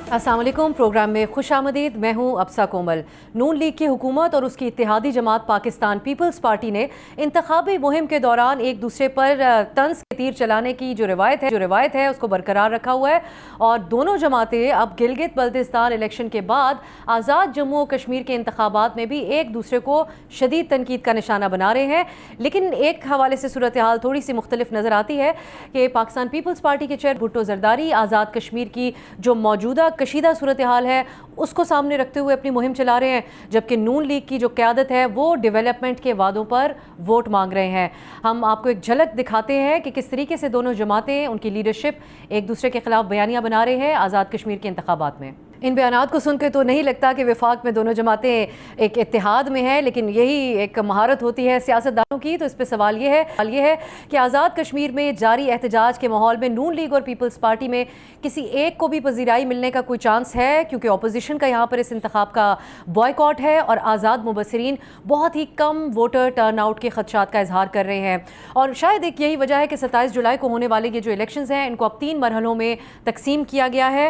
अस्सलाम वालेकुम। प्रोग्राम में खुश आमदीद। मैं हूँ अब्सा कोमल। नून लीग की हुकूमत और उसकी इत्तेहादी जमात पाकिस्तान पीपल्स पार्टी ने इंतखाबी मुहिम के दौरान एक दूसरे पर तंज के तीर चलाने की जो रिवायत है उसको बरकरार रखा हुआ है और दोनों जमातें अब गिलगित बल्तिस्तान इलेक्शन के बाद आज़ाद जम्मू और कश्मीर के इंतखाबात में भी एक दूसरे को शदीद तनकीद का निशाना बना रहे हैं। लेकिन एक हवाले से सूरत हाल थोड़ी सी मुख्तलिफ नज़र आती है कि पाकिस्तान पीपल्स पार्टी के चेयर भुट्टो जरदारी आज़ाद कश्मीर की जो मौजूदा कशीदा सूरत हाल है उसको सामने रखते हुए अपनी मुहिम चला रहे हैं, जबकि नून लीग की जो क़यादत है वो डेवलपमेंट के वादों पर वोट मांग रहे हैं। हम आपको एक झलक दिखाते हैं कि किस तरीके से दोनों जमातें, उनकी लीडरशिप एक दूसरे के खिलाफ बयानियां बना रहे हैं आज़ाद कश्मीर के इंतखाबात में। इन बयानात को सुनकर तो नहीं लगता कि वफाक में दोनों जमातें एक इत्तेहाद में हैं, लेकिन यही एक महारत होती है सियासतदानों की। तो इस पर सवाल ये है कि आज़ाद कश्मीर में जारी एहतजाज के माहौल में नून लीग और पीपल्स पार्टी में किसी एक को भी पजीराई मिलने का कोई चांस है, क्योंकि अपोजिशन का यहाँ पर इस इंतखाब का बॉयकॉट है और आज़ाद मुबसरीन बहुत ही कम वोटर टर्न आउट के खदशात का इजहार कर रहे हैं। और शायद एक यही वजह है कि 27 जुलाई को होने वाले ये जो इलेक्शंस हैं इनको अब 3 मरहलों में तकसीम किया गया है।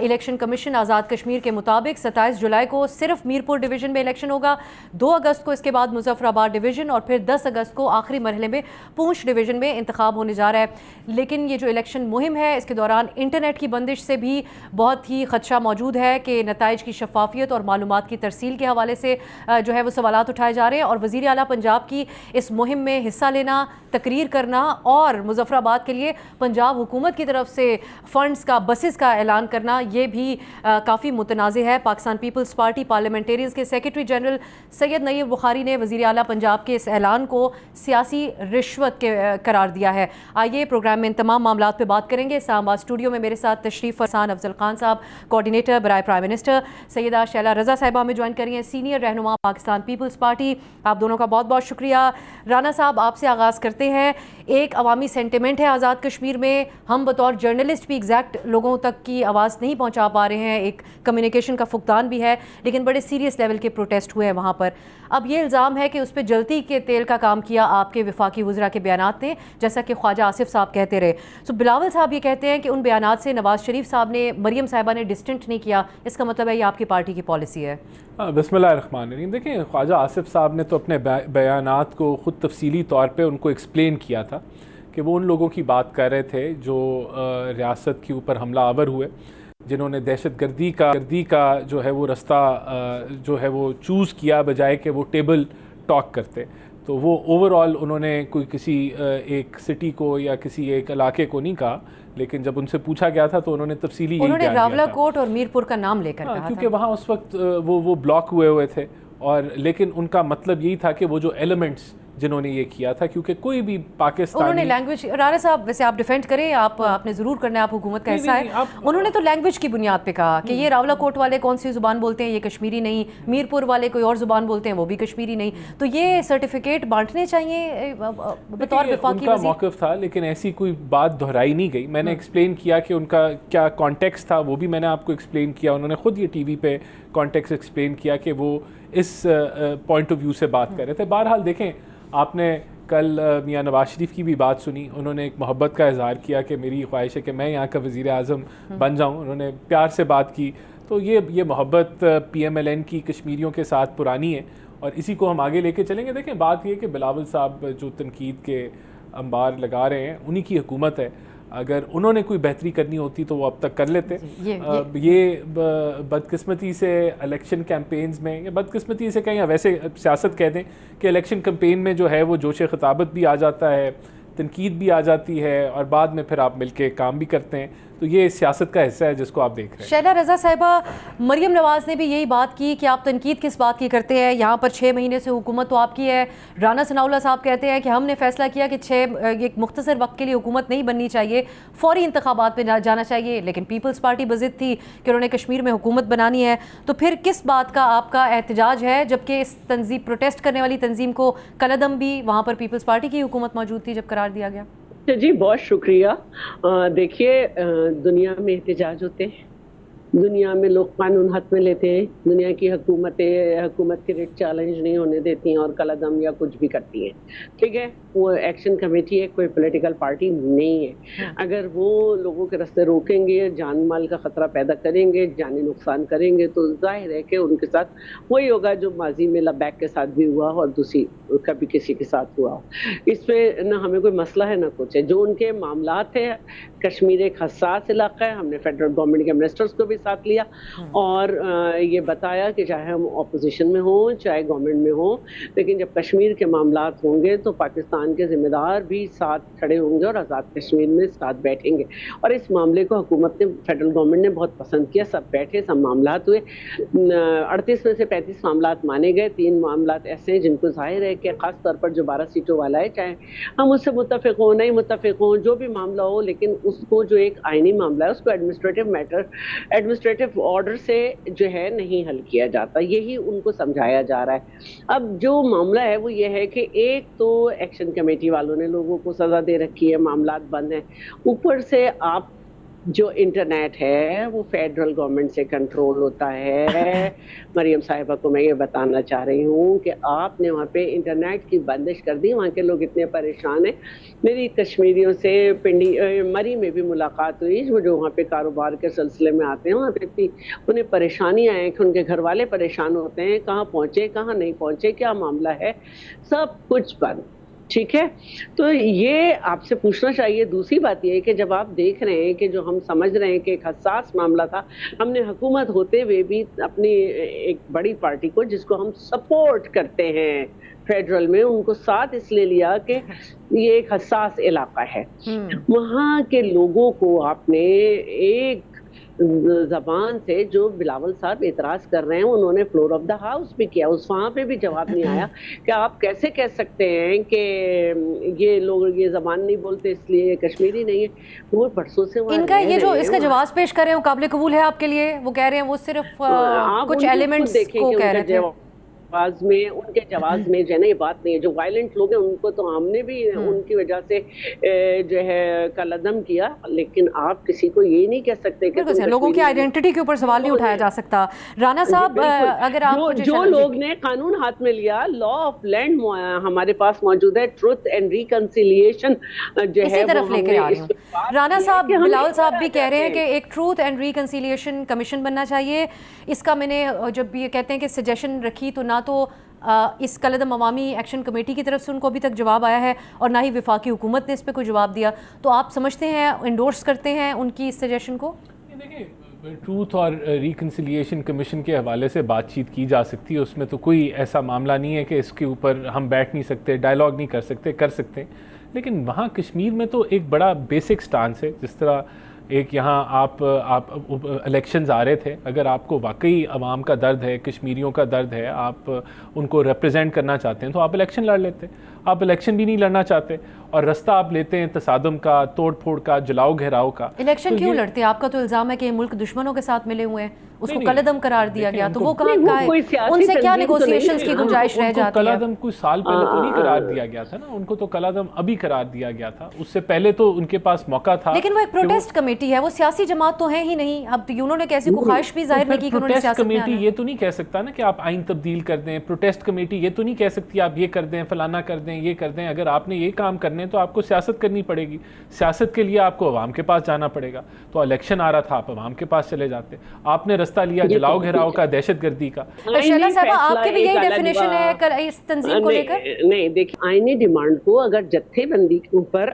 इलेक्शन कमीशन आज़ाद कश्मीर के मुताबिक 27 जुलाई को सिर्फ मीरपुर डिवीज़न में इलेक्शन होगा, 2 अगस्त को इसके बाद मुजफ्फराबाद डिवीज़न और फिर 10 अगस्त को आखिरी मरहले में पूंछ डिवीज़न में इंतखाब होने जा रहा है। लेकिन ये जो इलेक्शन मुहिम है इसके दौरान इंटरनेट की बंदिश से भी बहुत ही खदशा मौजूद है कि नताइज की शफाफियत और मालूमात की तरसील के हवाले से जो है वो सवालात उठाए जा रहे हैं। और वज़ीर आला पंजाब की इस मुहिम में हिस्सा लेना, तकरीर करना और मुजफ्फराबाद के लिए पंजाब हुकूमत की तरफ से फ़ंड्स का, बसेस का ऐलान करना, ये भी काफ़ी मुतनाज़े है। पाकिस्तान पीपल्स पार्टी पार्लियामेंटेरियंस के सेक्रेटरी जनरल सैयद नईब बुखारी ने वज़ीर आला पंजाब के इस ऐलान को सियासी रिश्वत के करार दिया है। आइए प्रोग्राम में इन तमाम मामलात पे बात करेंगे। इस्लामाबाद स्टूडियो में मेरे साथ तशरीफ़ फरसान अफजल खान साहब, कोऑर्डिनेटर बराए प्राइम मिनिस्टर, सैयदा शैला रज़ा साहिबा हमें ज्वाइन करी हैं, सीनियर रहनुमा पाकिस्तान पीपल्स पार्टी। आप दोनों का बहुत बहुत शुक्रिया। राना साहब, आपसे आगाज़ करते हैं। एक अवामी सेंटिमेंट है आज़ाद कश्मीर में, हम बतौर जर्नलिस्ट भी एग्जैक्ट लोगों तक की आवाज़ नहीं पहुँचा पा रहे हैं, एक कम्युनिकेशन का फुकदान भी है, लेकिन बड़े सीरियस लेवल के प्रोटेस्ट हुए हैं वहाँ पर। अब ये इल्ज़ाम है कि उस पर जलती के तेल का काम किया आपके वफाकी वज़रा के बयानात ने, जैसा कि ख्वाजा आसिफ साहब कहते रहे। सो बिलावल साहब ये कहते हैं कि उन बयानात से नवाज शरीफ साहब ने, मरियम साहिबा ने डिस्टेंट नहीं किया, इसका मतलब है ये आपकी पार्टी की पॉलिसी है। बिस्मिल्लाहिर्रहमानिर्रहीम। देखिए, ख्वाजा आसिफ साहब ने तो अपने बयानात को ख़ुद तफसीली तौर पर उनको एक्सप्लेन किया था कि वो उन लोगों की बात कर रहे थे जो रियासत के ऊपर हमला आवर हुए, जिन्होंने दहशत गर्दी का जो है वो रास्ता जो है वो चूज़ किया बजाय कि वो टेबल टॉक करते। तो वो ओवरऑल उन्होंने कोई किसी एक सिटी को या किसी एक इलाके को नहीं कहा, लेकिन जब उनसे पूछा गया था तो उन्होंने तफसीली उन्होंने रावलाकोट और मीरपुर का नाम लेकर कहा, क्योंकि वहाँ उस वक्त वो ब्लॉक हुए थे। और लेकिन उनका मतलब यही था कि वो जो एलिमेंट्स जिन्होंने ये किया था, क्योंकि कोई भी पाकिस्तानी, उन्होंने लैंग्वेज, राना साहब वैसे आप डिफेंड करें, आपने ज़रूर करना है, आप हुकूमत का हिस्सा है। उन्होंने तो लैंग्वेज की बुनियाद पे कहा कि ये रावलाकोट वाले कौन सी ज़ुबान बोलते हैं, ये कश्मीरी नहीं, मीरपुर वाले कोई और ज़ुबान बोलते हैं, वो भी कश्मीरी नहीं। तो ये सर्टिफिकेट बांटने चाहिए बतौर वफाकी वज़ीर। मौक़िफ़ था, लेकिन ऐसी कोई बात दोहराई नहीं गई। मैंने एक्सप्लेन किया कि उनका क्या कॉन्टेक्स्ट था, वो भी मैंने आपको एक्सप्लेन किया। उन्होंने ख़ुद ये TV पे कॉन्टेक्स्ट एक्सप्लेन किया कि वो इस पॉइंट ऑफ व्यू से बात कर रहे थे। बहरहाल देखें, आपने कल मियाँ नवाज शरीफ की भी बात सुनी, उन्होंने एक मोहब्बत का इजहार किया कि मेरी ख्वाहिश है कि मैं यहाँ का वज़ीर आज़म बन जाऊँ। उन्होंने प्यार से बात की। तो ये मोहब्बत PMLN की कश्मीरियों के साथ पुरानी है और इसी को हम आगे लेके चलेंगे। देखें, बात ये कि बिलावल साहब जो तनकीद के अंबार लगा रहे हैं, उन्हीं की हुकूमत है। अगर उन्होंने कोई बेहतरी करनी होती तो वो अब तक कर लेते। ये बदकिस्मती से इलेक्शन कैंपेन्स में, या बदकिस्मती से कहें या वैसे सियासत कह दें कि इलेक्शन कैंपेन में जो है वो जोश खिताबत भी आ जाता है, तनकीद भी आ जाती है और बाद में फिर आप मिलके काम भी करते हैं। तो ये सियासत का हिस्सा है जिसको आप देख रहे हैं। शैला रज़ा साहिबा, मरियम नवाज़ ने भी यही बात की कि आप तनकीद किस बात की करते हैं, यहाँ पर 6 महीने से हुकूमत तो आपकी है। राना सनाउल्लाह साहब कहते हैं कि हमने फैसला किया कि एक मुख्तसर वक्त के लिए हुकूमत नहीं बननी चाहिए, फौरी इंतखाबात पे जाना चाहिए। लेकिन पीपल्स पार्टी बज़िद थी कि उन्होंने कश्मीर में हुकूमत बनानी है। तो फिर किस बात का आपका एहतजाज है, जबकि इस तंजीम, प्रोटेस्ट करने वाली तंजीम को कलदम भी वहाँ पर पीपल्स पार्टी की हुकूमत मौजूद थी जब करार दिया गया? जी, बहुत शुक्रिया। देखिए, दुनिया में एहतजाज होते हैं, دنیا میں لوگ قانون ہاتھ میں لیتے ہیں, دنیا کی حکومت کے ریٹ چیلنج نہیں ہونے دیتی ہیں اور قلعدم یا کچھ بھی کرتی ہیں, ٹھیک ہے. وہ ایکشن کمیٹی ہے, کوئی پولیٹیکل پارٹی نہیں ہے. اگر وہ لوگوں کے راستے روکیں گے, جان مال کا خطرہ پیدا کریں گے, جانی نقصان کریں گے, تو ظاہر ہے کہ ان کے ساتھ وہی ہوگا جو ماضی میں لبیک کے ساتھ بھی ہوا اور دوسری کبھی کسی کے ساتھ ہوا. اس پہ نہ ہمیں کوئی مسئلہ ہے نہ کچھ ہے. جو ان کے معاملات ہیں, کشمیر ایک حساس علاقہ ہے, ہم نے فیڈرل گورنمنٹ کے منسٹرز کو بھی ساتھ لیا اور یہ بتایا کہ چاہے ہم اپوزیشن میں ہوں چاہے گورنمنٹ میں ہوں, لیکن جب کشمیر کے معاملات ہوں گے تو پاکستان کے ذمہ دار بھی ساتھ کھڑے ہوں گے اور آزاد کشمیر میں ساتھ بیٹھیں گے. اور اس معاملے کو حکومت نے, فیڈرل گورنمنٹ نے بہت پسند کیا. سب بیٹھے, سب معاملات ہوئے. 38 میں سے 35 معاملات مانے گئے. 3 معاملات ایسے ہیں جن کو ظاہر ہے کہ خاص طور پر جو 12 سیٹوں والا ہے, چاہے ہم اس سے متفق ہوں نہیں متفق ہوں, جو بھی معاملہ ہو, لیکن اس کو جو ایک آئینی معاملہ ہے اس کو ایڈمنسٹریٹو آرڈر سے جو ہے نہیں حل کیا جاتا. یہی ان کو سمجھایا جا رہا ہے. اب جو معاملہ ہے وہ یہ ہے کہ ایک تو ایکشن کمیٹی والوں نے لوگوں کو سزا دے رکھی ہے, معاملات بند ہیں. اوپر سے آپ جو انٹرنیٹ ہے وہ فیڈرل گورنمنٹ سے کنٹرول ہوتا ہے. مریم صاحبہ کو میں یہ بتانا چاہ رہی ہوں کہ آپ نے وہاں پہ انٹرنیٹ کی بندش کر دی. وہاں کے لوگ اتنے پریشان ہیں. میری کشمیریوں سے مری میں بھی ملاقات ہوئی, جو وہاں پہ کاروبار کے سلسلے میں آتے ہیں. وہاں پہ انہیں پریشانیاں ہیں کہ ان کے گھر والے پریشان ہوتے ہیں, کہاں پہنچے کہاں نہیں پہنچے, کیا معاملہ ہے, سب کچھ بند. ٹھیک ہے, تو یہ آپ سے پوچھنا چاہیے. دوسری بات یہ ہے کہ جب آپ دیکھ رہے ہیں کہ جو ہم سمجھ رہے ہیں کہ ایک حساس معاملہ تھا, ہم نے حکومت ہوتے ہوئے بھی اپنی ایک بڑی پارٹی کو جس کو ہم سپورٹ کرتے ہیں فیڈرل میں, ان کو ساتھ اس لیے لیا کہ یہ ایک حساس علاقہ ہے. وہاں کے لوگوں کو آپ نے ایک زبان سے, جو بلاول صاحب اعتراض کر رہے ہیں, انہوں نے فلور آف دا ہاؤس بھی کیا, اس وہاں پہ بھی جواب نہیں آیا کہ آپ کیسے کہہ سکتے ہیں کہ یہ لوگ یہ زبان نہیں بولتے اس لیے کشمیری نہیں ہے. وہ برسوں سے ان کا یہ جو اس کا جواز پیش کر رہے ہیں وہ قابل قبول ہے آپ کے لیے؟ وہ کہہ رہے ہیں وہ صرف کچھ ایلیمنٹس کو کہہ رہے تھے. ان کے جواز میں جو ہے نا یہ بات نہیں ہے. جو وائلنٹ لوگ ہیں ان کو تو ہم نے بھی ان کی وجہ سے جو ہے قلعدم کیا, لیکن آپ کسی کو یہ نہیں کہہ سکتے کہ لوگوں کی آئیڈینٹی کے اوپر سوال نہیں اٹھایا جا سکتا. رانا صاحب, اگر آپ جو لوگ نے قانون ہاتھ میں لیا, لا آف لینڈ ہمارے پاس موجود ہے, ٹروتھ اینڈ ریکنسیلیشن جو ہے اسی طرف لے کے آ رہی ہوں. رانا صاحب, بلاول صاحب بھی کہہ رہے ہیں کہ ایک ٹروتھ اینڈ ریکنسیلیشن کمیشن بننا چاہیے. اس کا میں نے جب یہ کہتے ہیں کہ سجیشن رکھی تو نہ تو اس قلعدم عوامی ایکشن کمیٹی کی طرف سے ان کو ابھی تک جواب آیا ہے اور نہ ہی وفاقی حکومت نے اس پہ کوئی جواب دیا. تو آپ سمجھتے ہیں, انڈورس کرتے ہیں ان کی اس سجیشن کو؟ دیکھیں, ٹروتھ اور ریکنسیلیشن کمیشن کے حوالے سے بات چیت کی جا سکتی ہے. اس میں تو کوئی ایسا معاملہ نہیں ہے کہ اس کے اوپر ہم بیٹھ نہیں سکتے, ڈائلاگ نہیں کر سکتے. لیکن وہاں کشمیر میں تو ایک بڑا بیسک سٹانس ہے. جس طرح ایک یہاں آپ الیکشنز آ رہے تھے, اگر آپ کو واقعی عوام کا درد ہے, کشمیریوں کا درد ہے, آپ ان کو ریپرزینٹ کرنا چاہتے ہیں تو آپ الیکشن لڑ لیتے. آپ الیکشن بھی نہیں لڑنا چاہتے اور رستہ آپ لیتے ہیں تصادم کا, توڑ پھوڑ کا, جلاؤ گھیراؤ کا. الیکشن کیوں لڑتے ہیں؟ آپ کا تو الزام ہے کہ ملک دشمنوں کے ساتھ ملے ہوئے ہیں, اس کو قلعدم قرار دیا گیا, تو وہ کہاں ہے؟ ان سے کیا نیگوسیشنز کی گنجائش رہ جاتی ہے؟ قلعدم کچھ سال پہلے تو نہیں قرار دیا گیا تھا نا, ان کو تو قلعدم ابھی قرار دیا گیا تھا. اس سے پہلے تو ان کے پاس موقع تھا. لیکن وہ ایک پروٹیسٹ کمیٹی ہے, وہ سیاسی جماعت تو ہے ہی نہیں. اب انہوں نے کیسی کوئی خواہش بھی ظاہر نہیں کی کہ انہوں نے سیاست میں آنا ہے. کمیٹی یہ تو نہیں کہہ سکتا نا کہ آپ آئین تبدیل کر دیں. پروٹیسٹ کمیٹی یہ تو نہیں کہہ سکتی آپ یہ کر دیں, فلانا کر دیں, یہ کر دیں. اگر آپ نے یہ کام کرنے تو آپ کو سیاست کرنی پڑے گی. سیاست کے لیے آپ کو عوام کے پاس جانا پڑے گا. تو الیکشن آ رہا تھا, آپ عوام کے پاس چلے جاتے. آپ نے رستہ لیا جلاؤ گھیراؤ کا, دہشت گردی کا. شیلا صاحبہ, آپ کی بھی یہی ڈیفینیشن ہے اس تنظیم کو لے کر؟ نہیں, دیکھیں آئینی ڈیمانڈ کو اگر جتھے بندی کے اوپر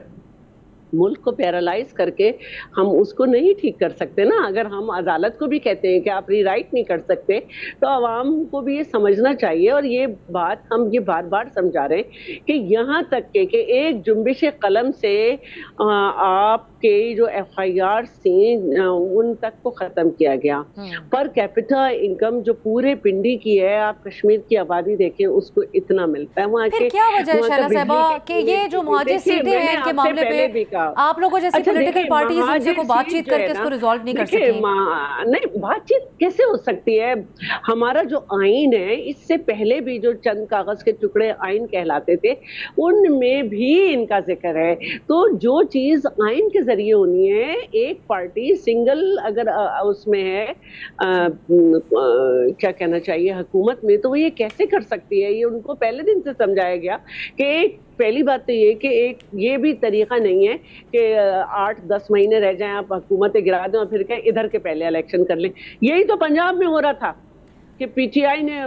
ملک کو پیرالائز کر کے ہم اس کو نہیں ٹھیک کر سکتے نا. اگر ہم عدالت کو بھی کہتے ہیں کہ آپ ری رائٹ نہیں کر سکتے, تو عوام کو بھی یہ سمجھنا چاہیے. اور یہ بات ہم یہ بار بار سمجھا رہے ہیں کہ یہاں تک کہ ایک جنبش قلم سے آپ کے جو ایف آئی آر تھیں ان تک کو ختم کیا گیا. پر کیپٹا انکم جو پورے پنڈی کی ہے, آپ کشمیر کی آبادی دیکھیں, اس کو اتنا ملتا ہے. وہاں کے کیا وجہ ہے شیلا صاحبہ کہ یہ جو مہاجر سیٹیں ہیں ان کے معاملے پہ का। आप लोगों जैसी अच्छा पॉलिटिकल देखिए, पार्टीज उनसे महाजन को सीट बातचीत जो है करके ना, इसको रिजॉल्व नहीं कर देखिए सकी? नहीं, बातचीत कैसे हो सकती है? हमारा जो आइन है, इससे पहले भी जो चंद कागज के टुकड़े आइन कहलाते थे, उनमें भी इनका जिक्र है। तो जो चीज आइन के जरिए होनी है, एक पार्टी सिंगल अगर उसमें है, क्या कहना चाहिए, हुकूमत में, तो वो ये कैसे कर सकती है? ये उनको पहले दिन से समझाया गया कि एक पहली बात तो ये कि एक ये भी तरीका नहीं है कि 8-10 महीने रह जाएं, आप हुकूमतें गिरा दें और फिर कहें इधर के पहले इलेक्शन कर लें। यही तो पंजाब में हो रहा था कि पीटीआई ने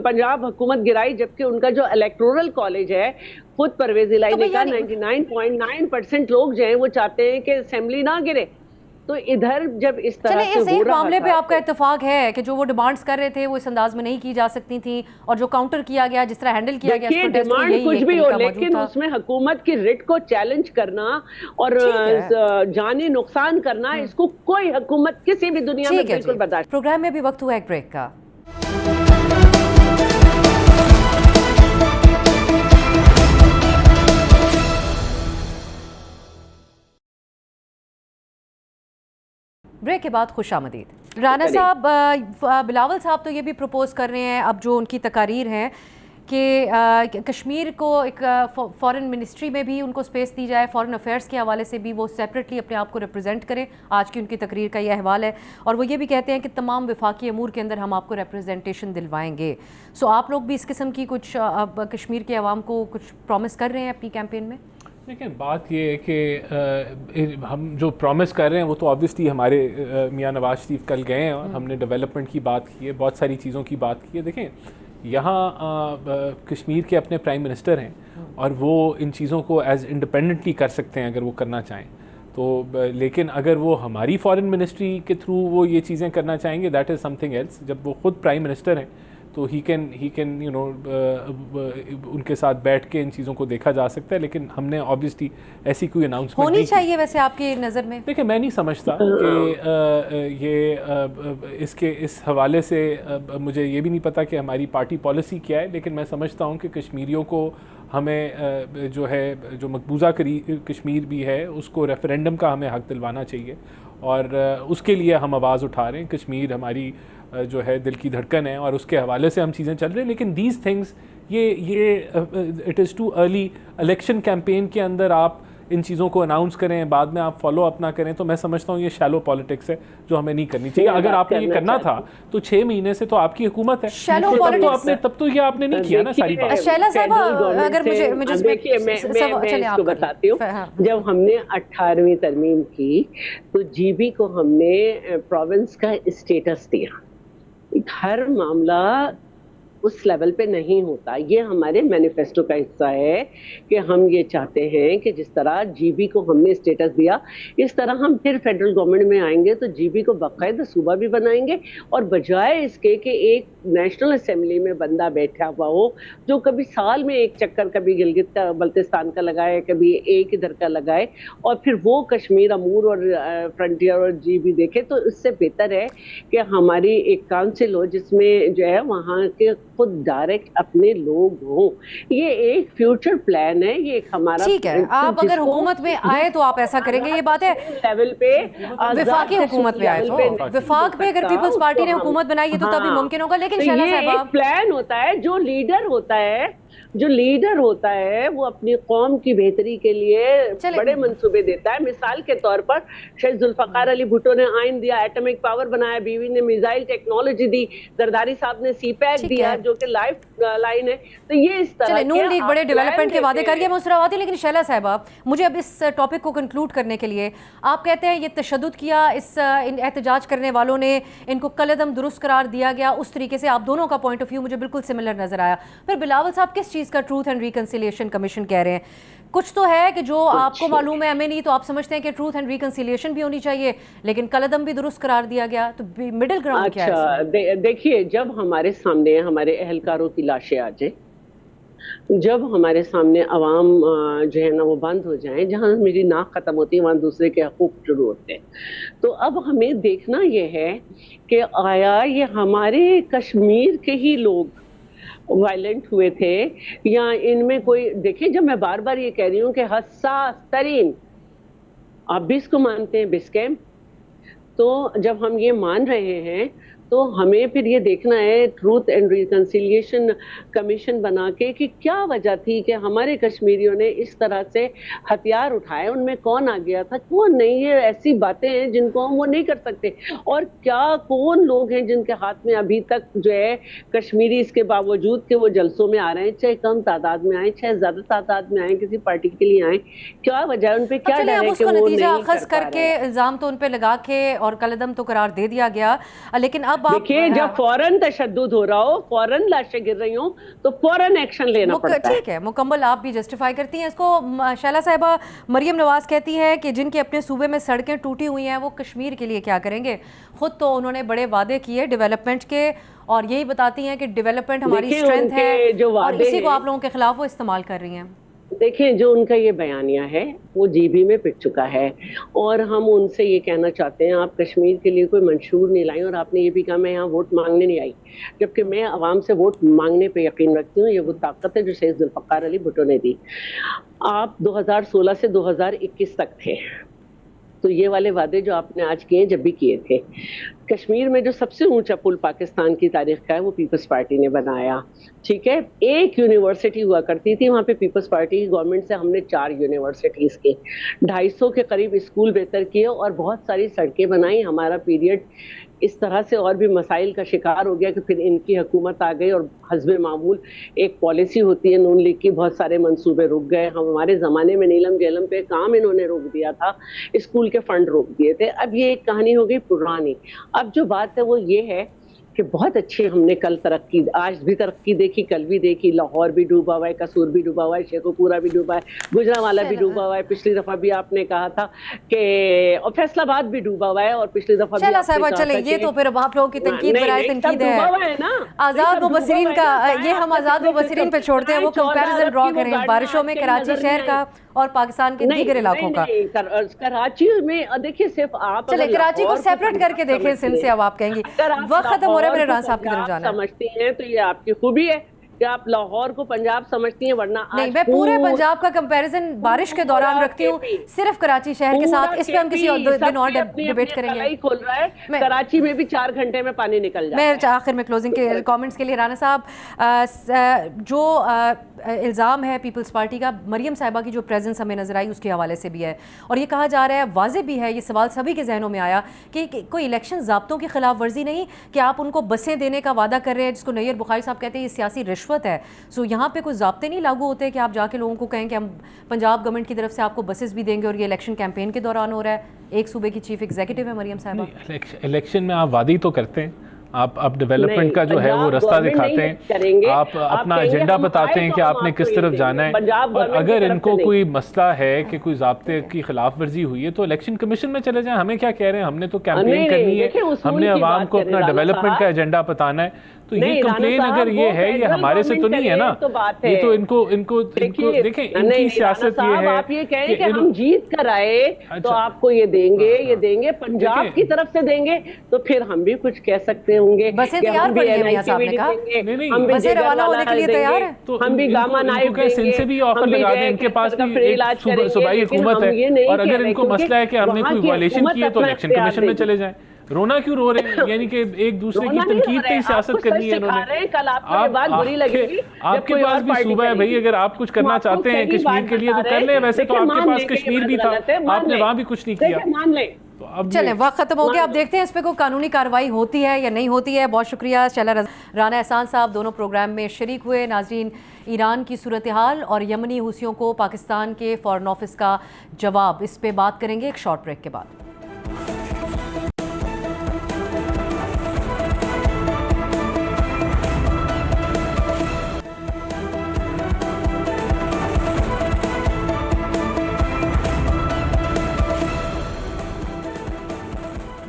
पंजाब हुकूमत गिराई, जबकि उनका जो इलेक्टोरल कॉलेज है, खुद परवेज इलाही ने कहा 99.9% लोग जो हैं वो चाहते हैं कि असेंबली ना गिरे। तो इधर जब इस तरह से इस हो एक रहा मामले पे था, आपका इत्तेफाक है कि जो वो डिमांड्स कर रहे थे वो इस अंदाज में नहीं की जा सकती थी, और जो काउंटर किया गया, जिस तरह हैंडल किया गया इस प्रोटेस्ट को, डिमांड यही कुछ एक भी हो, तरीका मौजूद लेकिन था। उसमें हुकूमत की रिट को चैलेंज करना और जानी नुकसान करना, इसको कोई हुकूमत किसी भी दुनिया में बिल्कुल बर्दाश्त। प्रोग्राम में भी वक्त हुआ एक ब्रेक का। ब्रेक के बाद खुशामदीद। राना साहब, बिलावल साहब तो ये भी प्रपोज कर रहे हैं, अब जो उनकी तकारीर हैं कि कश्मीर को एक फॉरेन मिनिस्ट्री में भी उनको स्पेस दी जाए, फॉरेन अफेयर्स के हवाले से भी वो सेपरेटली अपने आप को रिप्रेजेंट करें। आज की उनकी तकरीर का ये अहवाल है, और वो ये भी कहते हैं कि तमाम वफाकी अमूर के अंदर हम आपको रिप्रेजेंटेशन दिलवाएंगे। सो आप लोग भी इस किस्म की कुछ कश्मीर के अवाम को कुछ प्रॉमिस कर रहे हैं अपनी कैंपेन में? देखिए, बात ये है कि हम जो प्रॉमिस कर रहे हैं वो तो ऑब्वियसली हमारे मियां नवाज शरीफ कल गए हैं और हमने डेवलपमेंट की बात की है, बहुत सारी चीज़ों की बात की है। देखें, यहाँ कश्मीर के अपने प्राइम मिनिस्टर हैं और वो इन चीज़ों को एज इंडिपेंडेंटली कर सकते हैं अगर वो करना चाहें तो। लेकिन अगर वो हमारी फॉरेन मिनिस्ट्री के थ्रू वो ये चीज़ें करना चाहेंगे, दैट इज़ समथिंग एल्स। जब वो खुद प्राइम मिनिस्टर हैं तो ही कैन यू नो उनके साथ बैठ के इन चीज़ों को देखा जा सकता है, लेकिन हमने ऑब्वियसली ऐसी कोई अनाउंसमेंट होनी चाहिए वैसे आपकी नज़र में? देखिए, मैं नहीं समझता कि ये इसके इस हवाले से मुझे ये भी नहीं पता कि हमारी पार्टी पॉलिसी क्या है, लेकिन मैं समझता हूँ कि कश्मीरियों को हमें जो है, जो मकबूजा कश्मीर भी है, उसको रेफरेंडम का हमें हक दिलवाना चाहिए, और उसके लिए हम आवाज़ उठा रहे हैं। कश्मीर हमारी जो है दिल की धड़कन है और उसके हवाले से हम चीज़ें चल रही हैं। लेकिन दीज थिंग्स ये it is too early. Election campaign के अंदर आप इन चीज़ों को अनाउंस करें, बाद में आप फॉलो अप ना करें, तो मैं समझता हूँ ये शैलो पॉलिटिक्स है जो हमें नहीं करनी चाहिए। अगर आपने ये करना था तो 6 महीने से तो आपकी हुकूमत है, शैलो तो पॉलिटिक्स तब तो ये आपने नहीं किया ना सारी बात। शैला साहब, अगर मुझे देखिए, मैं इसको बताती हूँ। जब हमने 18वीं तरमीम की तो जीबी को हमने प्रोविंस का स्टेटस दिया। हर मामला उस लेवल पे नहीं होता, ये हमारे मैनिफेस्टो का हिस्सा है कि हम ये चाहते हैं कि जिस तरह जीबी को हमने स्टेटस दिया, इस तरह हम फिर फेडरल गवर्नमेंट में आएंगे तो जीबी को बाकायदा सूबा भी बनाएंगे, और बजाय इसके कि एक नेशनल असेंबली में बंदा बैठा हुआ हो जो कभी साल में एक चक्कर, कभी गिलगित का बल्तिस्तान का लगाए, कभी एक इधर का लगाए, और फिर वो कश्मीर अमूर और फ्रंटियर और जीबी देखे, तो इससे बेहतर है कि हमारी एक काउंसिल हो जिसमें जो है वहाँ के खुद डायरेक्ट अपने लोग हों। ये एक फ्यूचर प्लान है, ये एक हमारा। ठीक है, आप अगर हुकूमत में आए तो आप ऐसा करेंगे, ये बात है लेवल पे, विफाकी हुकूमत में आए तो विफाक पे अगर पीपल्स पार्टी ने हुकूमत बनाई है तो तभी मुमकिन होगा। लेकिन तो शैला ये साहब, एक प्लान होता है, जो लीडर होता है वो अपनी कौम की बेहतरी के लिए बड़े मंसूबे देता है। मिसाल के तौर पर शेख जुल्फकार अली भुट्टो ने आइन दिया, एटॉमिक पावर बनाया, बीवी ने मिसाइल टेक्नोलॉजी दी, जरदारी साहब ने सीपैक दिया जो कि लाइफ लाइन है। तो ये इस तरह नून लीग बड़े डेवलपमेंट के वादे करिए, मैं उस तरह आती। लेकिन शैला साहब, मुझे अब इस टॉपिक को कंक्लूड करने के लिए, आप कहते हैं ये तशद्दुद किया, इस एहतजाज करने वालों ने, इनको कलदम दुरुस्त करार दिया गया, उस तरीके से आप दोनों का पॉइंट ऑफ व्यू मुझे बिल्कुल सिमिलर नजर आया। फिर बिलावल साहब किस चीज़ का ट्रूथ एंड रिकंसिलिएशन कमीशन कह रहे हैं? कुछ तो है कि जो आपको मालूम है, हमें नहीं, तो आप समझते हैं कि ट्रूथ एंड रिकंसिलिएशन भी होनी चाहिए, लेकिन कलदम भी दुरुस्त करार दिया गया, तो मिडिल ग्राउंड क्या है? देखिए, जब हमारे सामने हमारे अहलकारों की लाशें आ जाए, जब हमारे सामने अवाम जो है ना वो बंद हो जाए, जहाँ मेरी नाक खत्म होती है वहाँ दूसरे के हकूक शुरू होते हैं, तो अब हमें देखना ये है कि आया ये हमारे कश्मीर के ही लोग वायलेंट हुए थे या इनमें कोई। देखिए, जब मैं बार बार ये कह रही हूँ कि हसास तरीन आप भी इसको मानते हैं बिस्कैम? तो जब हम ये मान रहे हैं तो हमें फिर ये देखना है ट्रूथ एंड रिकंसिलिएशन कमीशन बना के कि क्या वजह थी कि हमारे कश्मीरियों ने इस तरह से हथियार उठाए, उनमें कौन आ गया था, कौन नहीं। ये ऐसी बातें हैं जिनको हम वो नहीं कर सकते। और क्या कौन लोग हैं जिनके हाथ में अभी तक जो है कश्मीरी, इसके बावजूद कि वो जलसों में आ रहे हैं, चाहे कम तादाद में आए चाहे ज्यादा तादाद में आए, किसी पार्टी के लिए आए, क्या वजह है, उन पे क्या डर है कि वो नतीजा नहीं अखज़ कर पा करके रहे हैं? इल्जाम तो उन पे लगा के और कलअदम तो करार दे दिया गया, लेकिन अब देखिए जब फौरन तशद्दुद हो रहा हो, फौरन लाशें गिर रही हो, तो फौरन एक्शन लेना पड़ता है। ठीक है, मुकम्मल आप भी जस्टिफाई करती हैं इसको। शैला साहिबा, मरियम नवाज कहती है कि जिनके अपने सूबे में सड़कें टूटी हुई हैं वो कश्मीर के लिए क्या करेंगे। खुद तो उन्होंने बड़े वादे किए डेवलपमेंट के, और यही बताती हैं कि डेवलपमेंट हमारी स्ट्रेंथ है, और इसी को आप लोगों के खिलाफ वो इस्तेमाल कर रही हैं। देखिए जो उनका ये बयानिया है वो जीबी में पिट चुका है, और हम उनसे ये कहना चाहते हैं आप कश्मीर के लिए कोई मंशूर नहीं लाई। और आपने ये भी कहा मैं यहाँ वोट मांगने नहीं आई, जबकि मैं आवाम से वोट मांगने पे यकीन रखती हूँ। ये वो ताकत है जो शहीद जुल्फ़िकार अली भुट्टो ने दी। आप 2016 से 2021 तक थे, तो ये वाले वादे जो आपने आज किए जब भी किए थे। कश्मीर में जो सबसे ऊंचा पुल पाकिस्तान की तारीख का है वो पीपल्स पार्टी ने बनाया, ठीक है। एक यूनिवर्सिटी हुआ करती थी वहाँ पे, पीपल्स पार्टी की गवर्नमेंट से हमने 4 यूनिवर्सिटीज़ की, 250 के करीब स्कूल बेहतर किए और बहुत सारी सड़कें बनाई। हमारा पीरियड इस तरह से और भी मसाइल का शिकार हो गया कि फिर इनकी हुकूमत आ गई और हस्बे मामूल एक पॉलिसी होती है नून लीग की, बहुत सारे मंसूबे रुक गए। हमारे ज़माने में नीलम जेलम पे काम इन्होंने रोक दिया था, स्कूल के फंड रोक दिए थे। अब ये एक कहानी हो गई पुरानी। अब जो बात है वो ये है कि बहुत अच्छी हमने कल तरक्की, आज भी तरक्की देखी, कल भी देखी। लाहौर भी डूबा हुआ है, कसूर भी डूबा हुआ है, शेखोपुरा भी डूबा है, गुजरांवाला भी डूबा हुआ है। पिछली दफा भी आपने कहा था कि और फैसलाबाद भी डूबा हुआ है, और पिछली दफा चला साहिबा चले, ये तो फिर आप लोगों की तनकीद बराए तनकीद है। आज़ाद मुबस्सिरीन का ये हम आज़ाद मुबस्सिरीन पे छोड़ते हैं, वो कंपैरिजन ड्रॉ करें बारिशों में कराची शहर का और पाकिस्तान के दीगर इलाकों का। कराची में देखिए सिर्फ आप चले कराची को सेपरेट करके देखें सिंध से, अब आप कहेंगी वक्त खत्म हो रहा है, मेरे रान साहब की तरफ जाना है। समझती हैं तो ये आपकी खूबी है कि आप लाहौर को पंजाब समझती हैं, वरना नहीं, मैं पूरे पंजाब का कंपैरिजन बारिश के दौरान रखती हूँ, सिर्फ कराची शहर के साथ। इस पे हम किसी दिन और डिबेट करेंगे। खोल रहा है, कराची में भी 4 घंटे में पानी निकल जाता है। मैं आखिर में क्लोजिंग के कमेंट्स के लिए राना साहब, जो इल्ज़ाम है पीपल्स पार्टी का, मरियम साहिबा की जो प्रेजेंस हमें नजर आई उसके हवाले से भी है, और ये कहा जा रहा है, वाज़े भी है, ये सवाल सभी के जहनों में आया कि कोई इलेक्शन ज़ाब्तों की खिलाफ वर्जी नहीं कि आप उनको बसें देने का वादा कर रहे हैं, जिसको नैयर बुखारी साहब कहते हैं ये सियासी रिश्वत है। सो यहाँ पे कोई ज़ाब्ते नहीं लागू होते कि आप जाके लोगों को कहें कि हम पंजाब गवर्नमेंट की तरफ से आपको बसेस भी देंगे, और ये इलेक्शन कैंपेन के दौरान हो रहा है। एक सूबे की चीफ एग्जीक्यूटिव है मरियम साहिबा। इलेक्शन में आप वादी तो करते हैं, आप डेवलपमेंट का जो है वो रास्ता दिखाते हैं, आप अपना एजेंडा बताते हैं कि आपने किस तरफ जाना है। और अगर इनको कोई मसला है कि कोई ज़ाब्ते की खिलाफ वर्जी हुई है तो इलेक्शन कमीशन में चले जाएं। हमें क्या कह रहे हैं, हमने तो कैंपेन करनी है, हमने आवाम को अपना डेवलपमेंट का एजेंडा बताना है। तो ये कंप्लेन अगर ये है, ये हमारे से तो नहीं है ना, ये तो इनको देखें, इनकी सियासत ये है। आप ये कहें कि हम जीत कर आए तो आपको ये देंगे, पंजाब की तरफ से देंगे, तो फिर हम भी कुछ कह सकते होंगे। बसें तैयार पड़ी हैं मियां साहब ने कहा, बसें रवाना होने के लिए तैयार है, तो हम भी गामा नाइब देंगे, से भी ऑफर लगा दें, इनके पास भी एक सूबाई हुकूमत है। और अगर इनको मसला है कि हमने कोई वायलेशन की है तो इलेक्शन कमीशन में चले जाएं। रोना क्यों रो रहे हैं, यानी कि एक दूसरे की तनकीद पे सियासत करनी है इन्होंने। आपके पास भी सूबा है भाई, अगर आप कुछ करना चाहते हैं कश्मीर के लिए तो कर लें। वैसे तो आपके पास कश्मीर भी था, आपने वहाँ भी कुछ नहीं किया। तो अब चलें, वक्त खत्म हो गया। अब देखते हैं इस पर कोई कानूनी कार्रवाई होती है या नहीं होती है। बहुत शुक्रिया शैला राना एहसान साहब, दोनों प्रोग्राम में शरीक हुए। नाज़रीन, ईरान की सूरत हाल और यमनी हुसियों को पाकिस्तान के फॉरेन ऑफिस का जवाब, इस पर बात करेंगे एक शॉर्ट ब्रेक के बाद।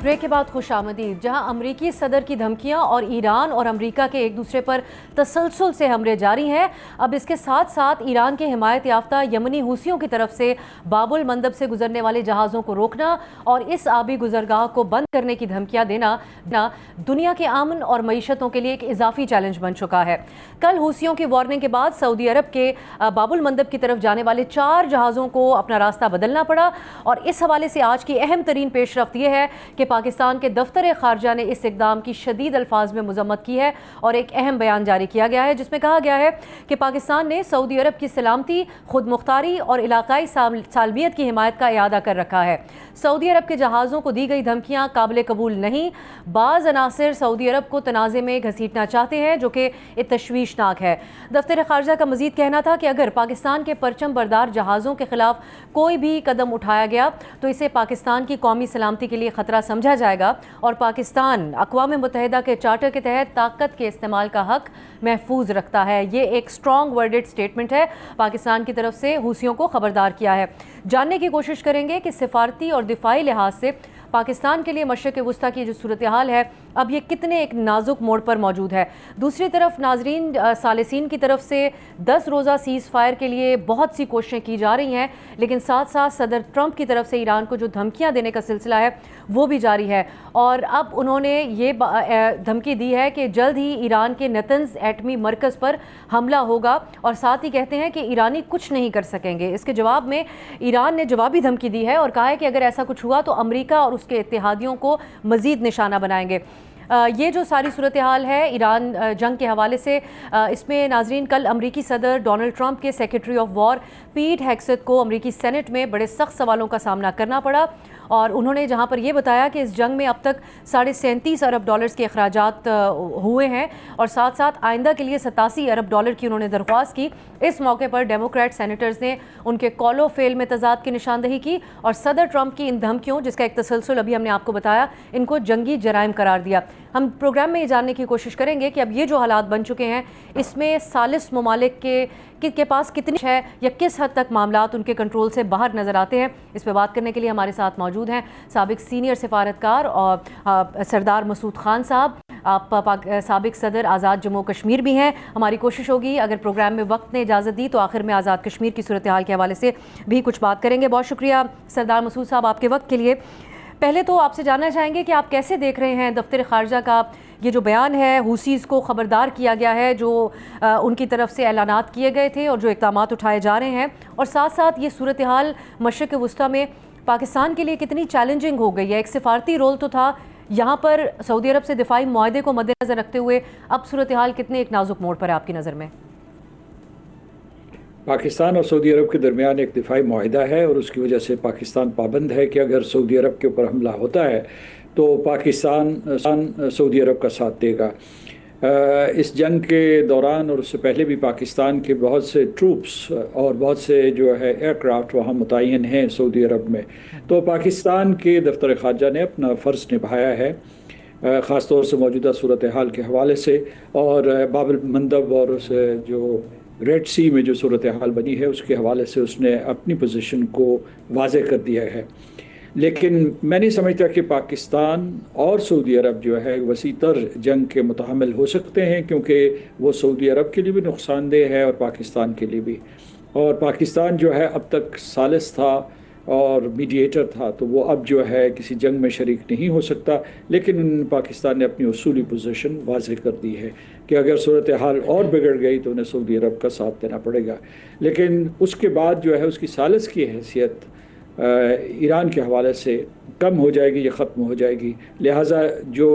ब्रेक के बाद खुश आमदीद। जहां अमरीकी सदर की धमकियां और ईरान और अमरीका के एक दूसरे पर तसलसल से हमले जारी हैं, अब इसके साथ साथ ईरान के हिमायत याफ्ता यमनी हूसियों की तरफ से बाबुल मंदब से गुजरने वाले जहाज़ों को रोकना और इस आबी गुजरगाह को बंद करने की धमकियां देना दुनिया के अमन और मईशतों के लिए एक इजाफी चैलेंज बन चुका है। कल हूसियों की वार्निंग के बाद सऊदी अरब के बाबुल मंदब की तरफ जाने वाले 4 जहाज़ों को अपना रास्ता बदलना पड़ा और इस हवाले से आज की अहम तरीन पेशरफ्त यह है कि पाकिस्तान के दफ्तर खारजा ने इस इकदाम की शदीद अल्फाज में मजम्मत की है और एक अहम बयान जारी किया गया है जिसमें कहा गया है कि पाकिस्तान ने सऊदी अरब की सलामती, खुद मुख्तारी और इलाकाई सालमियत की हिमायत का इरादा कर रखा है। सऊदी अरब के जहाज़ों को दी गई धमकियां काबिल कबूल नहीं। बाज़ अनासिर सऊदी अरब को तनाज़े में घसीटना चाहते हैं जो कि तशवीशनाक है। दफ्तर खारजा का मजीद कहना था कि अगर पाकिस्तान के परचम बरदार जहाज़ों के खिलाफ कोई भी कदम उठाया गया तो इसे पाकिस्तान की कौमी सलामती के लिए ख़तरा समझा जाएगा और पाकिस्तान अक़वाम मुत्तहिदा के चार्टर के तहत ताकत के इस्तेमाल का हक महफूज रखता है। ये एक स्ट्रॉन्ग वर्डेड स्टेटमेंट है, पाकिस्तान की तरफ से हूसियों को खबरदार किया है। जानने की कोशिश करेंगे कि सिफारती और दिफाई लिहाज से पाकिस्तान के लिए मशरिक़ वस्ता की जो सूरत हाल है अब ये कितने एक नाजुक मोड़ पर मौजूद है। दूसरी तरफ नाजरीन, सालिसीन की तरफ से 10 रोज़ा सीज़ फायर के लिए बहुत सी कोशिशें की जा रही हैं, लेकिन साथ साथ सदर ट्रंप की तरफ से ईरान को जो धमकियां देने का सिलसिला है वो भी जारी है और अब उन्होंने ये धमकी दी है कि जल्द ही ईरान के नतंज एटमी मरकज़ पर हमला होगा और साथ ही कहते हैं कि ईरानी कुछ नहीं कर सकेंगे। इसके जवाब में ईरान ने जवाबी धमकी दी है और कहा है कि अगर ऐसा कुछ हुआ तो अमरीका और उसके इत्तेहादियों को मज़ीद निशाना बनाएंगे। ये जो सारी सूरत हाल है ईरान जंग के हवाले से, इसमें नाजरीन कल अमरीकी सदर डोनाल्ड ट्रंप के सेक्रेटरी ऑफ वॉर पीट हेग्सेथ को अमरीकी सेनेट में बड़े सख्त सवालों का सामना करना पड़ा और उन्होंने जहां पर यह बताया कि इस जंग में अब तक $37.5 अरब के अखराजात हुए हैं और साथ साथ आइंदा के लिए $87 अरब की उन्होंने दरख्वास्त की। इस मौके पर डेमोक्रेट सेनेटर्स ने उनके कॉलो फेल में तजाद की निशानदही की और सदर ट्रंप की इन धमकियों, जिसका एक तसलसल अभी हमने आपको बताया, इनको जंगी जराइम करार दिया। हम प्रोग्राम में ये जानने की कोशिश करेंगे कि अब ये जो हालात बन चुके हैं इसमें सालिस ममालिक के पास कितनी है या किस हद तक मामलात उनके कंट्रोल से बाहर नज़र आते हैं। इस पर बात करने के लिए हमारे साथ मौजूद हैं साबिक सीनियर सिफारतकार और सरदार मसूद खान साहब, आप साबिक सदर आज़ाद जम्मू कश्मीर भी हैं। हमारी कोशिश होगी अगर प्रोग्राम में वक्त ने इजाज़त दी तो आखिर में आज़ाद कश्मीर की सूरत हाल के हवाले से भी कुछ बात करेंगे। बहुत शुक्रिया सरदार मसूद साहब आपके वक्त के लिए। पहले तो आपसे जानना चाहेंगे कि आप कैसे देख रहे हैं दफ्तर खारजा का ये जो बयान है, हूसीज़ को ख़बरदार किया गया है, जो उनकी तरफ से ऐलानात किए गए थे और जो इक़दामात उठाए जा रहे हैं, और साथ साथ ये सूरत हाल मशरिक़ वस्ता में पाकिस्तान के लिए कितनी चैलेंजिंग हो गई है। एक सिफारती रोल तो था, यहाँ पर सऊदी अरब से दिफाई मुआहदे को मद्देनज़र रखते हुए अब सूरत हाल कितने एक नाजुक मोड़ पर है आपकी नज़र में? पाकिस्तान और सऊदी अरब के दरमियान एक दिफाई मुआहदा है और उसकी वजह से पाकिस्तान पाबंद है कि अगर सऊदी अरब के ऊपर हमला होता है तो पाकिस्तान सऊदी अरब का साथ देगा। इस जंग के दौरान और उससे पहले भी पाकिस्तान के बहुत से ट्रूप्स और बहुत से जो है एयरक्राफ्ट वहाँ मुतय्यन हैं सऊदी अरब में। तो पाकिस्तान के दफ्तर खारजा ने अपना फ़र्ज़ निभाया है, ख़ास तौर से मौजूदा सूरत हाल के हवाले से और बाबुल मंदब और उस जो रेड सी में जो सूरत हाल बनी है उसके हवाले से उसने अपनी पोजीशन को वाज़े कर दिया है। लेकिन मैं नहीं समझता कि पाकिस्तान और सऊदी अरब जो है वसीतर जंग के मुतहम्मिल हो सकते हैं, क्योंकि वो सऊदी अरब के लिए भी नुकसानदेह है और पाकिस्तान के लिए भी। और पाकिस्तान जो है अब तक सालिस था और मीडिएटर था, तो वो अब जो है किसी जंग में शरीक नहीं हो सकता। लेकिन पाकिस्तान ने अपनी उसूली पोजीशन वाज़ेह कर दी है कि अगर सूरत हाल और बिगड़ गई तो उन्हें सऊदी अरब का साथ देना पड़ेगा। लेकिन उसके बाद जो है उसकी सालिस की हैसियत ईरान के हवाले से कम हो जाएगी या ख़त्म हो जाएगी। लिहाजा जो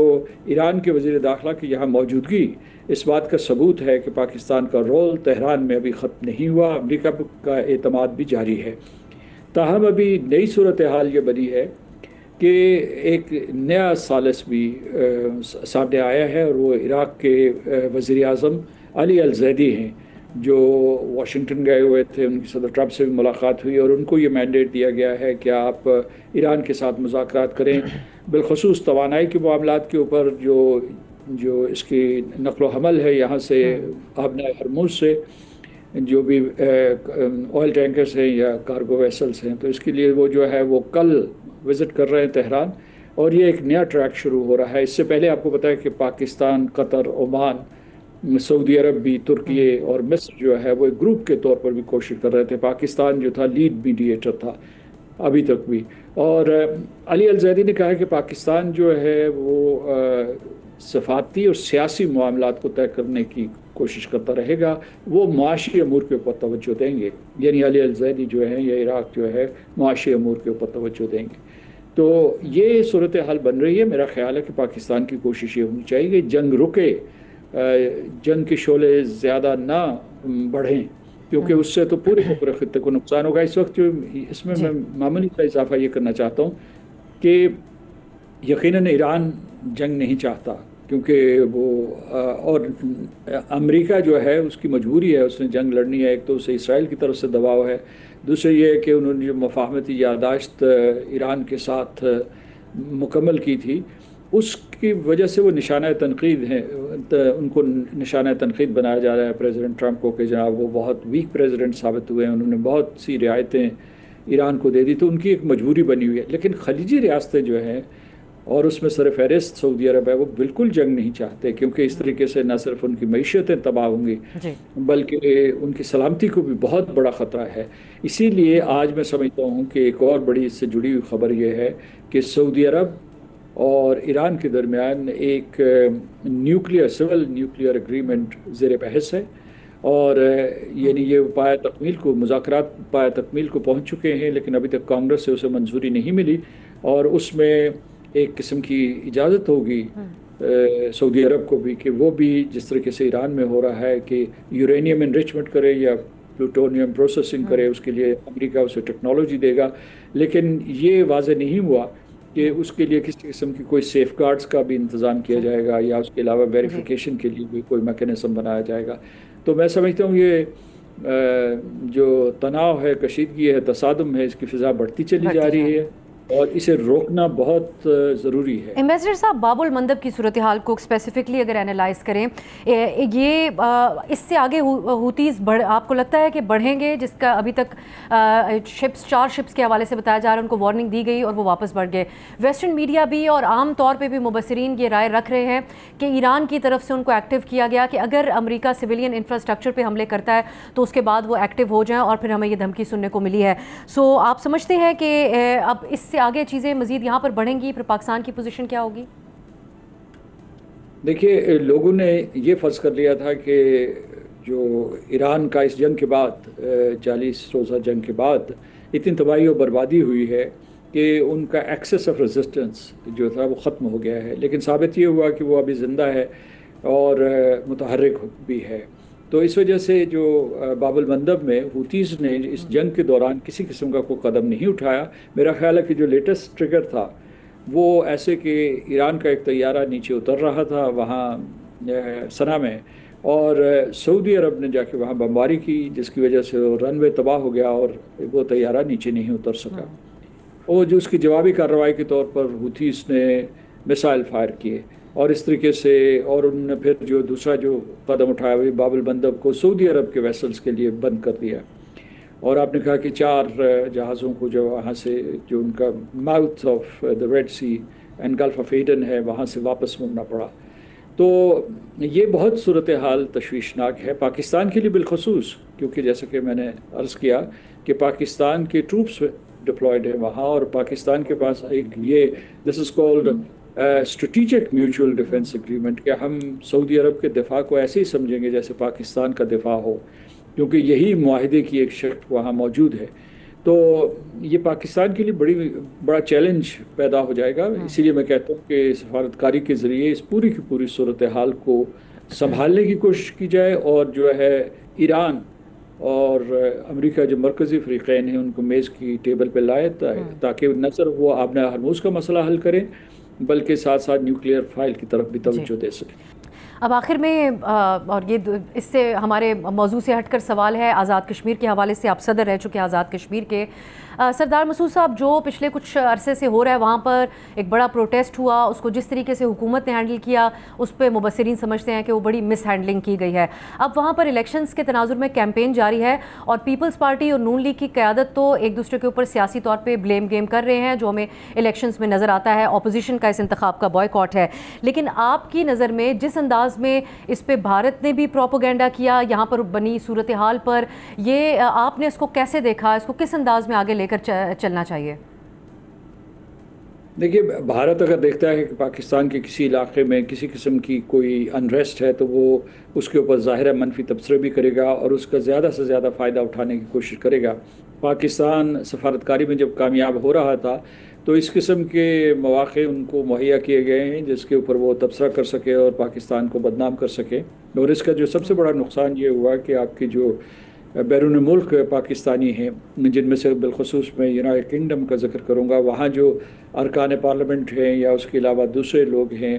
ईरान के वज़ीर दाखिला की यहाँ मौजूदगी इस बात का सबूत है कि पाकिस्तान का रोल तेहरान में अभी ख़त्म नहीं हुआ, अमरीका का एतमाद भी जारी है। ताहम अभी नई सूरत हाल ये बनी है कि एक नया सालिस भी सामने आया है और वो इराक़ के वज़ीर आज़म अली अल ज़ैदी हैं, जो वाशिंगटन गए हुए थे। उनकी सदर ट्रंप से भी मुलाकात हुई और उनको ये मैंडेट दिया गया है कि आप ईरान के साथ मुज़ाकरात करें, बिलखसूस तवानाई के मामलात के ऊपर जो इसकी नक़्ल व हमल है यहाँ से आबना हरमुज़ से जो भी ऑयल टैंकर्स हैं या कार्गो वेसल्स हैं, तो इसके लिए वो जो है वो कल विज़िट कर रहे हैं तेहरान اور یہ ایک نیا ٹریک شروع ہو رہا ہے. اس سے پہلے آپ کو پتہ ہے کہ پاکستان، قطر، عمان، سعودی عرب بھی، ترکی اور مصر جو ہے وہ ایک گروپ کے طور پر بھی کوشش کر رہے تھے. پاکستان جو تھا لیڈ میڈیٹر تھا ابھی تک بھی. اور علی الزیدی نے کہا کہ پاکستان جو ہے وہ سفارتی اور سیاسی معاملات کو طے کرنے کی کوشش کرتا رہے گا، وہ معاشی امور کے اوپر توجہ دیں گے. یعنی علی الزیدی جو ہے یا عراق جو ہے معاشی امور کے اوپر توجہ دیں گے. تو یہ صورتحال بن رہی ہے. میرا خیال ہے کہ پاکستان کی کوشش یہ ہونی چاہیے کہ جنگ رکے، جنگ کے شعلے زیادہ نہ بڑھیں، کیونکہ اس سے تو پورے خطے کو نقصان ہوگا. اس وقت جو اس میں معمولی کا اضافہ یہ کرنا چاہتا ہوں کہ یقیناً ایران جنگ نہیں چاہتا، کیونکہ وہ اور امریکہ جو ہے اس کی مجبوری ہے، اس نے جنگ لڑنی ہے. ایک تو اسے اسرائیل کی طرف سے دباؤ ہے، دوسرے یہ ہے کہ انہوں نے جو مفاہمتی یادداشت ایران کے ساتھ مکمل کی تھی، اس کی وجہ سے وہ نشانہ تنقید ہیں، ان کو نشانہ تنقید بنایا جا رہا ہے پریزیڈنٹ ٹرمپ کو کہ جناب وہ بہت ویک پریزیڈنٹ ثابت ہوئے ہیں، انہوں نے بہت سی رعایتیں ایران کو دے دی. تو ان کی ایک مجبوری بنی ہوئی ہے. لیکن خلیجی ریاستیں جو ہیں اور اس میں سر فہرست سعودی عرب ہے، وہ بالکل جنگ نہیں چاہتے، کیونکہ اس طریقے سے نہ صرف ان کی معیشتیں تباہ ہوں گی بلکہ ان کی سلامتی کو بھی بہت بڑا خطرہ ہے. اسی لیے آج میں سمجھتا ہوں کہ ایک اور بڑی اس سے جڑی ہوئی خبر یہ ہے کہ سعودی عرب اور ایران کے درمیان ایک سول نیوکلیئر اگریمنٹ زیر بحث ہے، اور یعنی یہ پایہ تکمیل کو، مذاکرات پایہ تکمیل کو پہنچ چکے ہیں، لیکن ابھی تک کانگریس سے اسے منظوری نہیں ملی. اور اس میں ایک قسم کی اجازت ہوگی سعودی عرب کو بھی کہ وہ بھی جس طریقے سے ایران میں ہو رہا ہے کہ یورینیم انریچمنٹ کرے یا پلوٹونیم پروسیسنگ کرے، اس کے لیے امریکہ اسے ٹیکنالوجی دے گا. لیکن یہ واضح نہیں ہوا کہ اس کے لیے کسی قسم کی کوئی سیف گارڈز کا بھی انتظام کیا جائے گا یا اس کے علاوہ ویریفیکیشن کے لیے بھی کوئی میکینزم بنایا جائے گا. تو میں سمجھتا ہوں یہ جو تناؤ ہے، کشیدگی ہے، تصادم ہے، اس کی فضا بڑھتی چلی جا رہی ہے اور اسے روکنا بہت ضروری ہے. ایمبیسڈر صاحب، باب المندب کی صورتحال کو اسپیسیفکلی اگر انالائز کریں، یہ اس سے آگے ہوتیز آپ کو لگتا ہے کہ بڑھیں گے؟ جس کا ابھی تک چار شپس کے حوالے سے بتایا جا رہا ہے ان کو وارننگ دی گئی اور وہ واپس بڑھ گئے. ویسٹرن میڈیا بھی اور عام طور پہ بھی مبصرین یہ رائے رکھ رہے ہیں کہ ایران کی طرف سے ان کو ایکٹیو کیا گیا کہ اگر امریکہ سویلین انفراسٹرکچر پہ حملے کرتا ہے تو اس کے بعد وہ ایکٹیو ہو جائیں، اور پھر ہمیں یہ دھمکی سننے کو ملی ہے. سو آپ سمجھتے ہیں کہ اب اس سے آگے چیزیں مزید یہاں پر بڑھیں گی؟ پھر پاکستان کی پوزیشن کیا ہوگی؟ دیکھیے، لوگوں نے یہ فرض کر لیا تھا کہ جو ایران کا اس جنگ کے بعد 40 روزہ جنگ کے بعد اتنی تباہی و بربادی ہوئی ہے کہ ان کا ایکسس آف ریزسٹنس جو تھا وہ ختم ہو گیا ہے. لیکن ثابت یہ ہوا کہ وہ ابھی زندہ ہے اور متحرک بھی ہے. تو اس وجہ سے جو باب المندب میں ہوتیز نے اس جنگ کے دوران کسی قسم کا کوئی قدم نہیں اٹھایا. میرا خیال ہے کہ جو لیٹسٹ ٹریگر تھا وہ ایسے کہ ایران کا ایک طیارہ نیچے اتر رہا تھا وہاں صنعا میں، اور سعودی عرب نے جا کے وہاں بمباری کی، جس کی وجہ سے رن وے تباہ ہو گیا اور وہ طیارہ نیچے نہیں اتر سکا. اور جو اس کی جوابی کارروائی کے طور پر ہوتیز نے میسائل فائر کیے، اور اس طریقے سے اور انہوں نے پھر جو دوسرا جو قدم اٹھایا وہ باب المندب کو سعودی عرب کے ویسلز کے لیے بند کر دیا. اور آپ نے کہا کہ 4 جہازوں کو جو وہاں سے جو ان کا mouth of the Red Sea and Gulf of Aden ہے وہاں سے واپس مڑنا پڑا. تو یہ بہت صورتحال تشویشناک ہے پاکستان کے لیے بالخصوص، کیونکہ جیسا کہ میں نے عرض کیا کہ پاکستان کے ٹروپس ڈپلائڈ ہیں وہاں، اور پاکستان کے پاس ایک یہ this is called strategic mutual defence agreement, کہ ہم سعودی عرب کے دفاع کو ایسے ہی سمجھیں گے جیسے پاکستان کا دفاع ہو، کیونکہ یہی معاہدے کی ایک شرط وہاں موجود ہے. تو یہ پاکستان کے لیے بڑا چیلنج پیدا ہو جائے گا. اسی لیے میں کہتا ہوں کہ سفارتکاری کے ذریعے اس پوری کی پوری صورتحال کو سنبھالنے کی کوشش کی جائے، اور جو ہے ایران اور امریکہ جو مرکزی فریقین ہیں ان کو میز کی ٹیبل پہ لائے تاکہ نہ صرف وہ آبِ ہرموز کا مسئلہ حل کریں بلکہ ساتھ ساتھ نیوکلیئر فائل کی طرف بھی توجہ دے سکیں. اب آخر میں اور یہ اس سے ہمارے موضوع سے ہٹ کر سوال ہے آزاد کشمیر کے حوالے سے. آپ صدر رہ چکے آزاد کشمیر کے. सरदार मसूद साहब, जो पिछले कुछ अरसे से हो रहा है, वहाँ पर एक बड़ा प्रोटेस्ट हुआ, उसको जिस तरीके से हुकूमत ने हैंडल किया उस पर मुबसरीन समझते हैं कि वो बड़ी मिस हैंडलिंग की गई है। अब वहाँ पर इलेक्शंस के तनाजुर में कैंपेन जारी है और पीपल्स पार्टी और नून लीग की क़यादत तो एक दूसरे के ऊपर सियासी तौर पर ब्लेम गेम कर रहे हैं, जो हमें इलेक्शंस में नज़र आता है। अपोजिशन का इस इंतखाब का बॉयकॉट है, लेकिन आपकी नज़र में जिस अंदाज में इस पे भारत ने भी प्रोपोगेंडा किया, यहाँ पर बनी सूरत हाल पर, ये आपने इसको कैसे देखा, इसको किस अंदाज में आगे लेकर चलना चाहिए? देखिए, भारत अगर देखता है कि पाकिस्तान के किसी इलाके में किसी किस्म की कोई अनरेस्ट है तो वो उसके ऊपर ज़ाहिर है मनफी तबसरे भी करेगा और उसका ज़्यादा से ज़्यादा फ़ायदा उठाने की कोशिश करेगा। पाकिस्तान सफारतकारी में जब कामयाब हो रहा था तो इस किस्म के मौक़े उनको मुहैया किए गए हैं जिसके ऊपर वो तबसरा कर सके और पाकिस्तान को बदनाम कर सके। और इसका जो सबसे बड़ा नुकसान ये हुआ कि आपकी जो बैरून मुल्क पाकिस्तानी हैं, जिनमें से बिलखसूस मैं यूनाइटेड किंगडम का जिक्र करूँगा, वहाँ जो अरकान पार्लियामेंट हैं या उसके अलावा दूसरे लोग हैं,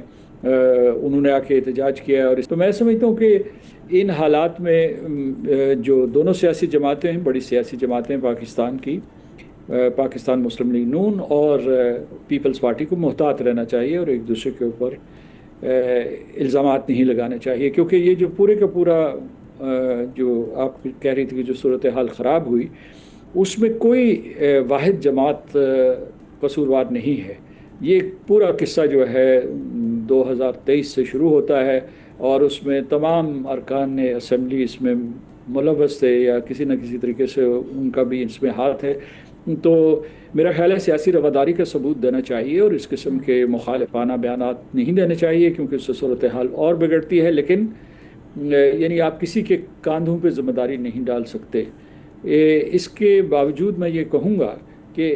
उन्होंने आके एहतजाज किया। और तो मैं समझता हूँ कि इन हालात में जो दोनों सियासी जमातें हैं, बड़ी सियासी जमातें हैं पाकिस्तान की, पाकिस्तान मुस्लिम लीग नून और पीपल्स पार्टी को मुहतात रहना चाहिए और एक दूसरे के ऊपर इल्ज़ामात नहीं लगाने चाहिए, क्योंकि ये जो पूरे का पूरा जो आप कह रही थी कि जो सूरत हाल ख़राब हुई उसमें कोई वाहिद जमात कसूरवार नहीं है। ये पूरा किस्सा जो है 2023 से शुरू होता है और उसमें तमाम अरकान असम्बली इसमें मुलव्वस थे या किसी न किसी तरीके से उनका भी इसमें हाथ है। तो मेरा ख्याल है सियासी रवादारी का सबूत देना चाहिए और इस किस्म के मुखालिफाना बयानात नहीं देने चाहिए, क्योंकि उससे सूरत हाल और बिगड़ती है। लेकिन यानी आप किसी के कांधों पे ज़िम्मेदारी नहीं डाल सकते। इसके बावजूद मैं ये कहूँगा कि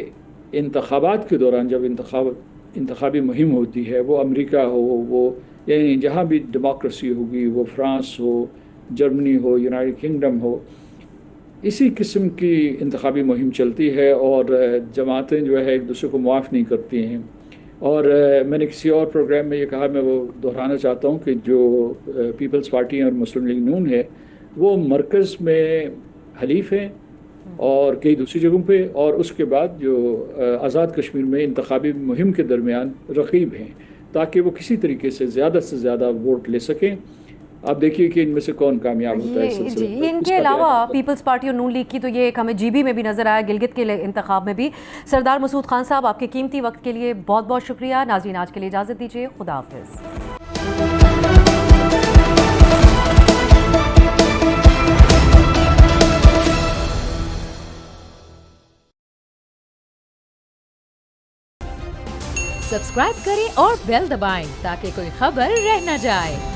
इंतखाबात के दौरान जब इंतखाबी मुहिम होती है, वो अमेरिका हो, वो यानी जहाँ भी डेमोक्रेसी होगी, वो फ्रांस हो, जर्मनी हो, यूनाइटेड किंगडम हो, इसी किस्म की इंतखाबी मुहिम चलती है और जमातें जो है एक दूसरे को मुआफ़ नहीं करती हैं। और मैंने किसी और प्रोग्राम में ये कहा, मैं वो दोहराना चाहता हूँ कि जो पीपल्स पार्टी और मुस्लिम लीग नून है वो मरकज़ में हलीफ हैं और कई दूसरी जगहों पे, और उसके बाद जो आज़ाद कश्मीर में इंतखाबी मुहिम के दरमियान रक़ीब हैं, ताकि वो किसी तरीके से ज़्यादा वोट ले सकें। आप देखिए कि इनमें से कौन कामयाब होता है। जी, इनके अलावा पीपल्स पार्टी और नून लीग की तो ये एक हमें जीबी में भी नज़र आया, गिलगित के इंतखाब में भी। सरदार मसूद खान साहब, आपके कीमती वक्त के लिए बहुत बहुत शुक्रिया। नाज़रीन, आज के लिए इजाज़त दीजिए, खुदा हाफ़िज़। सब्सक्राइब करें और बेल दबाएं ताकि कोई खबर रह न जाए।